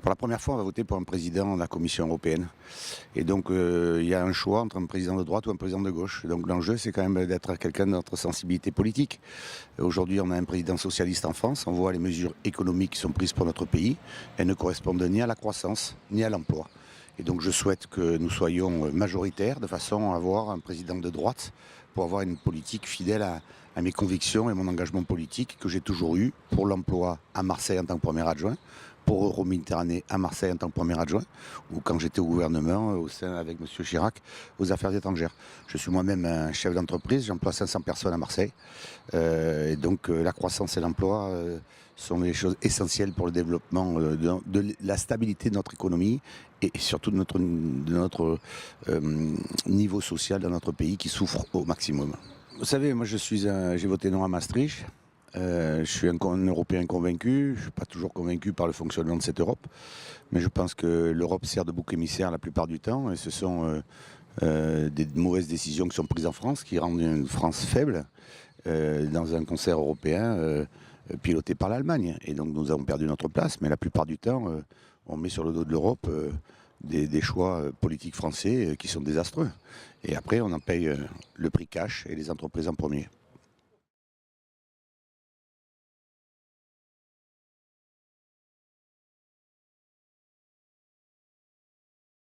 Pour la première fois, on va voter pour un président de la Commission européenne. Et donc, il y a un choix entre un président de droite ou un président de gauche. Donc, l'enjeu, c'est quand même d'être quelqu'un de notre sensibilité politique. Aujourd'hui, on a un président socialiste en France. On voit les mesures économiques qui sont prises pour notre pays. Elles ne correspondent ni à la croissance, ni à l'emploi. Et donc, je souhaite que nous soyons majoritaires de façon à avoir un président de droite pour avoir une politique fidèle à mes convictions et mon engagement politique que j'ai toujours eu pour l'emploi à Marseille en tant que premier adjoint, pour Euroméditerranée à Marseille en tant que premier adjoint, ou quand j'étais au gouvernement, au sein avec M. Chirac, aux affaires étrangères. Je suis moi-même un chef d'entreprise, j'emploie 500 personnes à Marseille. Et donc la croissance et l'emploi sont des choses essentielles pour le développement de la stabilité de notre économie et surtout de notre niveau social dans notre pays qui souffre au maximum. Vous savez, moi j'ai voté non à Maastricht. Je suis un Européen convaincu, je ne suis pas toujours convaincu par le fonctionnement de cette Europe, mais je pense que l'Europe sert de bouc émissaire la plupart du temps, et ce sont des mauvaises décisions qui sont prises en France, qui rendent une France faible dans un concert européen piloté par l'Allemagne. Et donc nous avons perdu notre place, mais la plupart du temps, on met sur le dos de l'Europe des choix politiques français qui sont désastreux. Et après, on en paye le prix cash et les entreprises en premier.